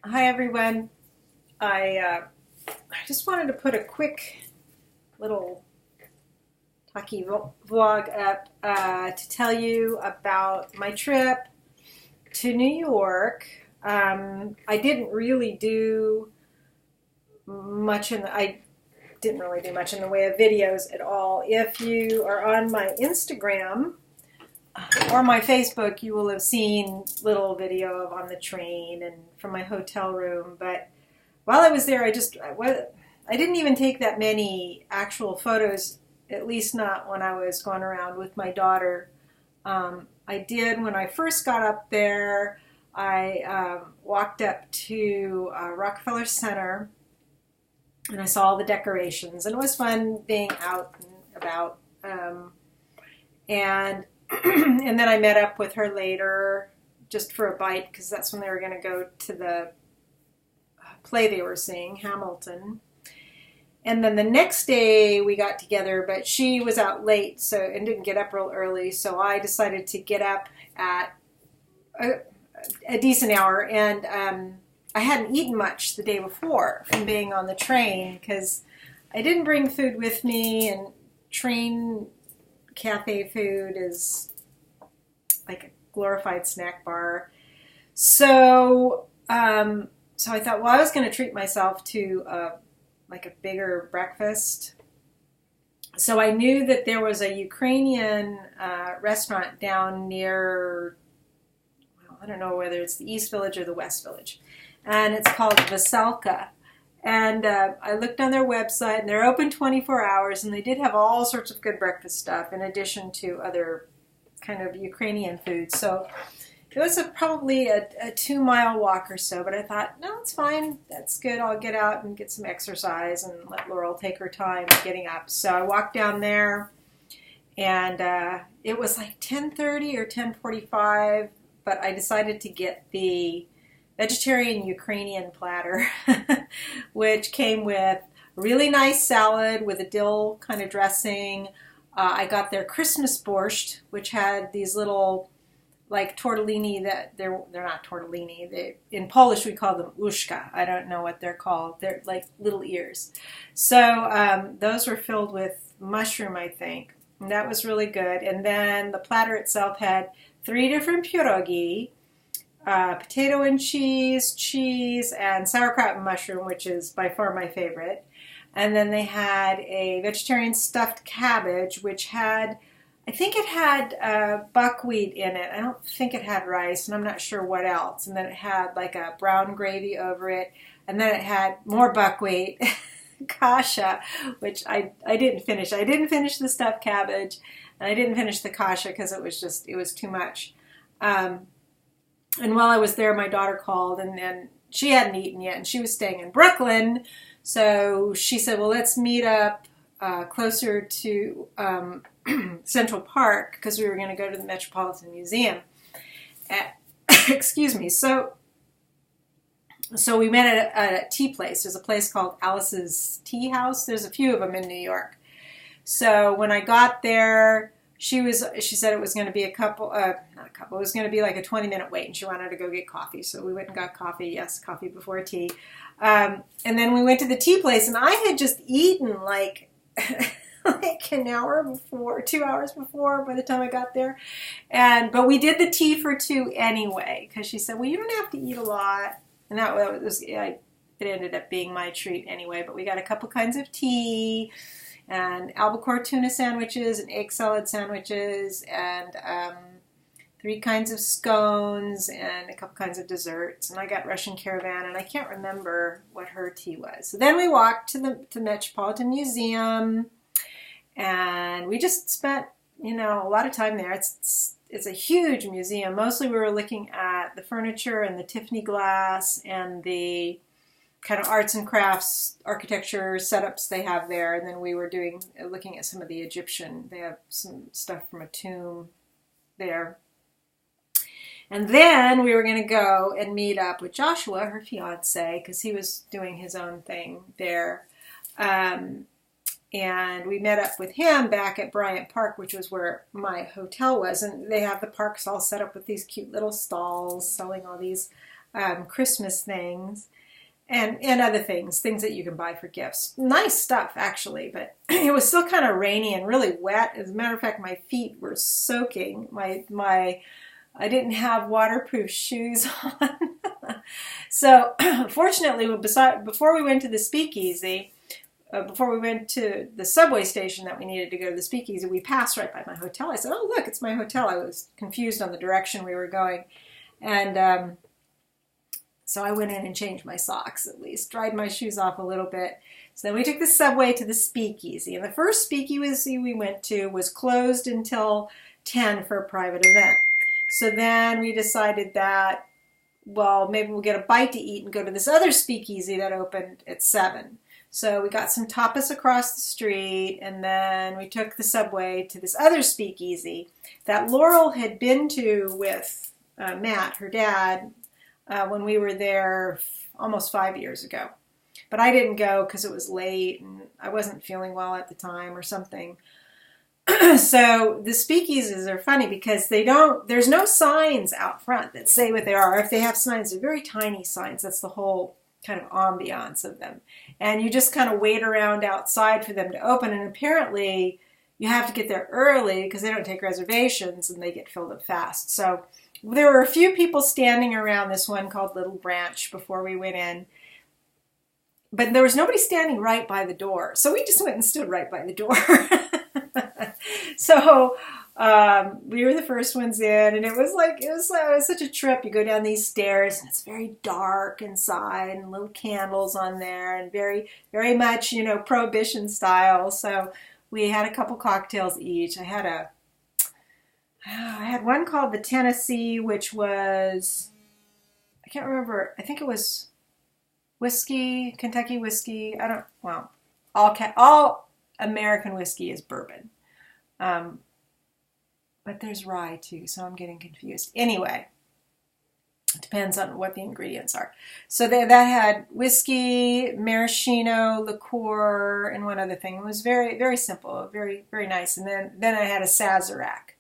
Hi everyone. I just wanted to put a quick little talkie vlog up to tell you about my trip to New York. I didn't really do much I didn't really do much in the way of videos at all. If you are on my Instagram or my Facebook, you will have seen little video of on the train and from my hotel room. But while I was there, I didn't even take that many actual photos, at least not when I was going around with my daughter. I did when I first got up there. I walked up to Rockefeller Center and I saw all the decorations, and it was fun being out and about. And and then I met up with her later just for a bite because that's when they were going to go to the play they were seeing, Hamilton. And then the next day we got together, but she was out late and didn't get up real early, so I decided to get up at a decent hour. And I hadn't eaten much the day before from being on the train because I didn't bring food with me, and train cafe food is like a glorified snack bar. So I thought, well, I was going to treat myself to like a bigger breakfast. So I knew that there was a Ukrainian restaurant down near, well, I don't know whether it's the East Village or the West Village, and it's called Veselka. And I looked on their website, and they're open 24 hours, and they did have all sorts of good breakfast stuff in addition to other kind of Ukrainian food. So it was probably a 2-mile walk or so, but I thought, no, it's fine. That's good. I'll get out and get some exercise and let Laurel take her time getting up. So I walked down there, and it was like 10:30 or 10:45, but I decided to get the vegetarian Ukrainian platter, which came with a really nice salad with a dill kind of dressing. I got their Christmas borscht, which had these little like tortellini that they're not tortellini. In Polish we call them uszka. I don't know what they're called. They're like little ears. So those were filled with mushroom, I think. And that was really good. And then the platter itself had 3 different pierogi. Potato and cheese, and sauerkraut and mushroom, which is by far my favorite. And then they had a vegetarian stuffed cabbage, which had, I think it had buckwheat in it. I don't think it had rice, and I'm not sure what else. And then it had like a brown gravy over it. And then it had more buckwheat, kasha, which I didn't finish. I didn't finish the stuffed cabbage, and I didn't finish the kasha because it was too much. And while I was there, my daughter called, and she hadn't eaten yet, and she was staying in Brooklyn. So she said, well, let's meet up closer to Central Park because we were going to go to the Metropolitan Museum. Excuse me. So we met at a tea place. There's a place called Alice's Tea House. There's a few of them in New York. So when I got there, she said it was going to be it was going to be like a 20-minute wait, and she wanted to go get coffee. So we went and got coffee. Yes, coffee before tea. And then we went to the tea place, and I had just eaten like an hour before, 2 hours before by the time I got there. But we did the tea for 2 anyway, because she said, well, you don't have to eat a lot. And it ended up being my treat anyway, but we got a couple kinds of tea, and albacore tuna sandwiches, and egg salad sandwiches, and 3 kinds of scones, and a couple kinds of desserts. And I got Russian Caravan, and I can't remember what her tea was. So then we walked to the Metropolitan Museum, and we just spent, a lot of time there. It's a huge museum. Mostly we were looking at the furniture and the Tiffany glass and the kind of arts and crafts, architecture setups they have there. And then we were looking at some of the Egyptian. They have some stuff from a tomb there. And then we were going to go and meet up with Joshua, her fiance, because he was doing his own thing there. And we met up with him back at Bryant Park, which was where my hotel was. And they have the parks all set up with these cute little stalls selling all these Christmas things. And other things that you can buy for gifts. Nice stuff, actually, but it was still kind of rainy and really wet. As a matter of fact, my feet were soaking. I didn't have waterproof shoes on. So, fortunately, before we went to the speakeasy, before we went to the subway station that we needed to go to the speakeasy, we passed right by my hotel. I said, "Oh, look, it's my hotel." I was confused on the direction we were going. And so I went in and changed my socks, at least, dried my shoes off a little bit. So then we took the subway to the speakeasy. And the first speakeasy we went to was closed until 10 for a private event. So then we decided that, well, maybe we'll get a bite to eat and go to this other speakeasy that opened at 7. So we got some tapas across the street, and then we took the subway to this other speakeasy that Laurel had been to with Matt, her dad, when we were there almost 5 years ago. But I didn't go because it was late and I wasn't feeling well at the time or something. So the speakeasies are funny because there's no signs out front that say what they are. If they have signs, they're very tiny signs. That's the whole kind of ambiance of them. And you just kind of wait around outside for them to open. And apparently you have to get there early because they don't take reservations and they get filled up fast. So there were a few people standing around this one called Little Branch before we went in, but there was nobody standing right by the door. So we just went and stood right by the door. So we were the first ones in, and it was such a trip. You go down these stairs, and it's very dark inside, and little candles on there, and very, very much, Prohibition style. So we had a couple cocktails each. I had one called the Tennessee, which was, I can't remember, I think it was whiskey, Kentucky whiskey. All American whiskey is bourbon. But there's rye too, so I'm getting confused. Anyway, it depends on what the ingredients are. So that had whiskey, maraschino, liqueur, and one other thing. It was very, very simple, very, very nice. And then I had a Sazerac.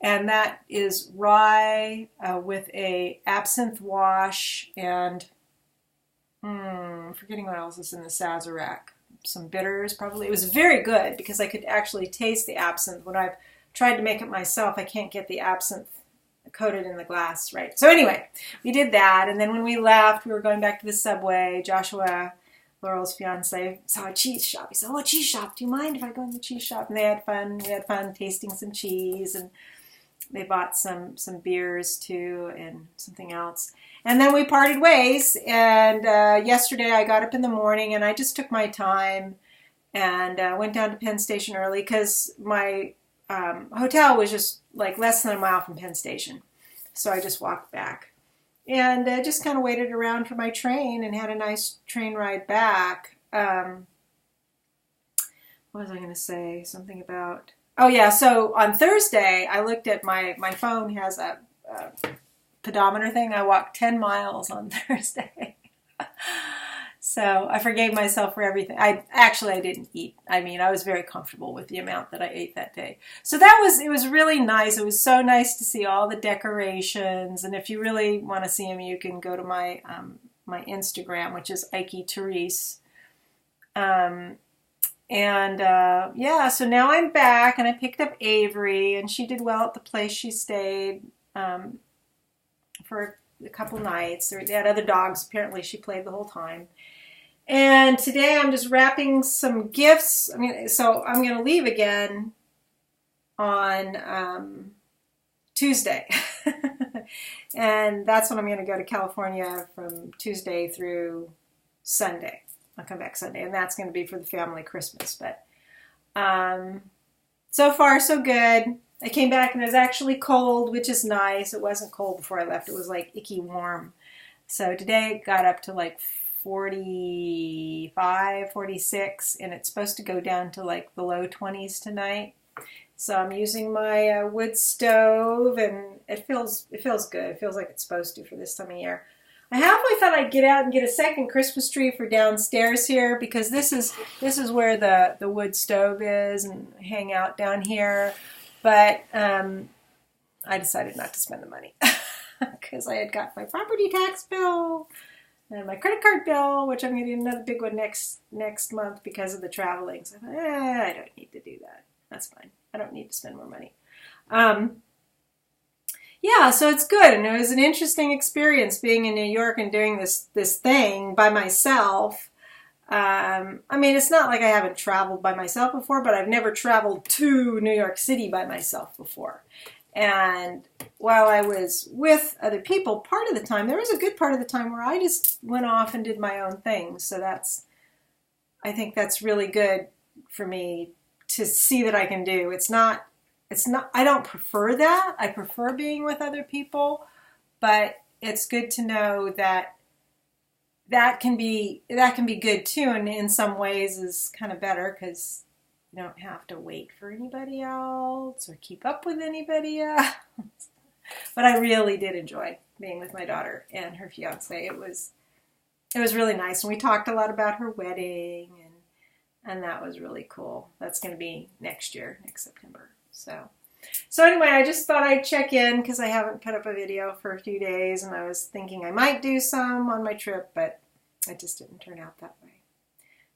And that is rye with a absinthe wash and forgetting what else is in the Sazerac. Some bitters probably. It was very good because I could actually taste the absinthe. When I've tried to make it myself, I can't get the absinthe coated in the glass right. So anyway, we did that. And then when we left, we were going back to the subway. Joshua, Laurel's fiance, saw a cheese shop. He said, "Oh, a cheese shop. Do you mind if I go in the cheese shop?" And they had fun. We had fun tasting some cheese, and they bought some beers too and something else. And then we parted ways. And yesterday I got up in the morning and I just took my time and went down to Penn Station early because my hotel was just like less than a mile from Penn Station. So I just walked back and just kind of waited around for my train and had a nice train ride back. What was I going to say? Something about... Oh, yeah, so on Thursday, I looked at my phone has a pedometer thing. I walked 10 miles on Thursday. So I forgave myself for everything. I didn't eat. I was very comfortable with the amount that I ate that day. So it was really nice. It was so nice to see all the decorations. And if you really want to see them, you can go to my Instagram, which is Ike Therese. So now I'm back and I picked up Avery and she did well at the place she stayed for a couple nights. They had other dogs. Apparently she played the whole time. And today I'm just wrapping some gifts. So I'm going to leave again on Tuesday. And that's when I'm going to go to California from Tuesday through Sunday. I'll come back Sunday, and that's going to be for the family Christmas. But so far, so good. I came back, and it was actually cold, which is nice. It wasn't cold before I left. It was like icky warm. So today it got up to like 45, 46, and it's supposed to go down to like the low 20s tonight. So I'm using my wood stove, and it feels good. It feels like it's supposed to for this time of year. I halfway thought I'd get out and get a second Christmas tree for downstairs here because this is where the wood stove is and hang out down here. But I decided not to spend the money. because I had got my property tax bill and my credit card bill, which I'm going to get another big one next month because of the traveling. So I thought, I don't need to do that. That's fine. I don't need to spend more money. Yeah, so it's good, and it was an interesting experience being in New York and doing this thing by myself. I mean, it's not like I haven't traveled by myself before, but I've never traveled to New York City by myself before. And while I was with other people, part of the time, there was a good part of the time where I just went off and did my own thing. So I think that's really good for me to see that I can do. I don't prefer that. I prefer being with other people, but it's good to know that that can be good too, and in some ways is kind of better because you don't have to wait for anybody else or keep up with anybody else. But I really did enjoy being with my daughter and her fiance. It was really nice, and we talked a lot about her wedding, and that was really cool. That's going to be next year, next September. So anyway, I just thought I'd check in because I haven't put up a video for a few days, and I was thinking I might do some on my trip, but it just didn't turn out that way.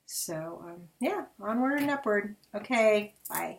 So, yeah, onward and upward. Okay, bye.